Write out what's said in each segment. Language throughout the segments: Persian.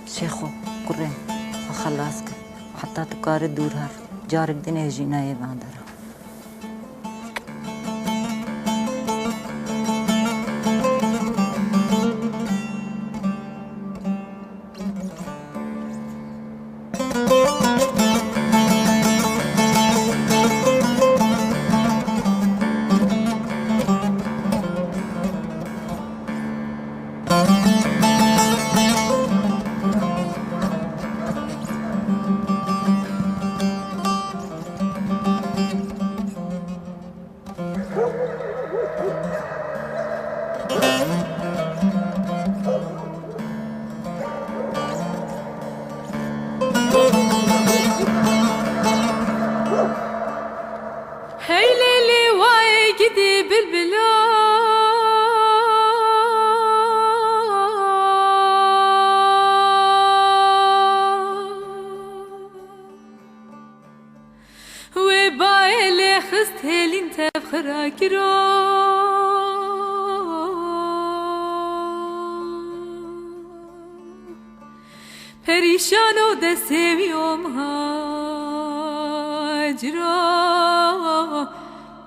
شيخو قرين وخلاصك وحتى تقارد دورها جارك دنيا جناية باندرة پریشان و دسیویم هاجرا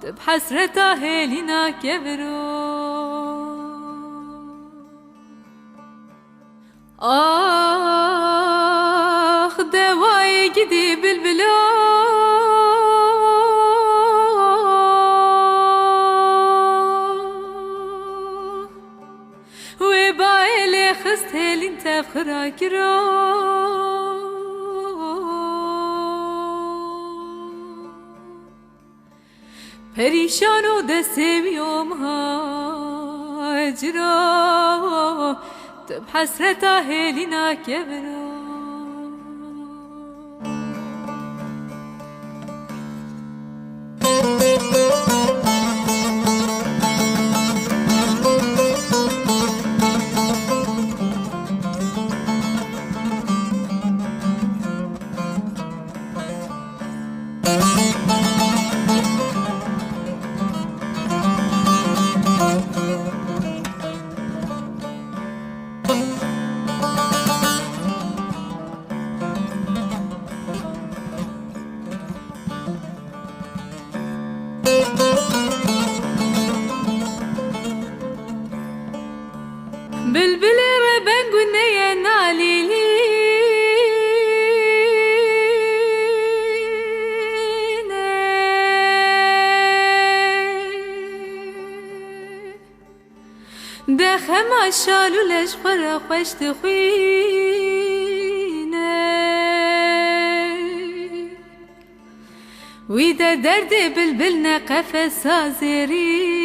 تب حسرتا هلینا کبرو آخ دوای گدی بلبلو و بايل خست هلين تفخرا كرو پریشان و دسیویم هاجرا تب حسرتا هلینا کبرو بلبل ربنگ و نیا نالیلی دخم شالو لش خورا خوش تخوینه وی در درد بلبل نقفص زرینه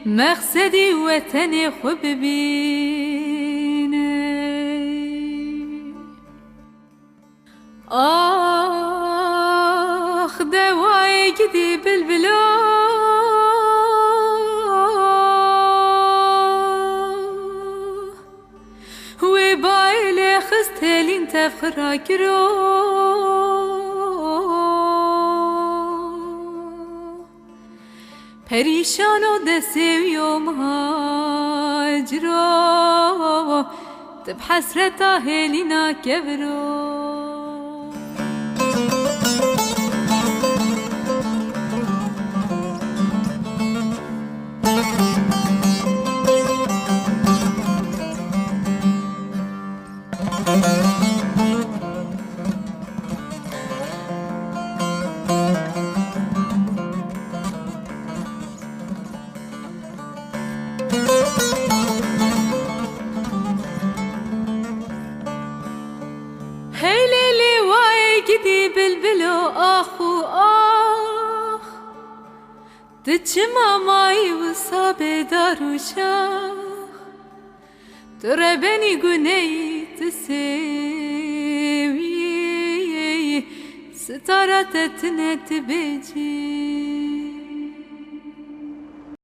مقصدی وطن خوب بینه آخ دوای گدی بلبلو و بایل خست هلین تفخرا کرو پریشان و دسیویم هاجرا تب حسرتا هلینا کبرو آخو آخ دچما مای و صاب دارو شاخ تربني گناهی تسوی ستارت تنت بجی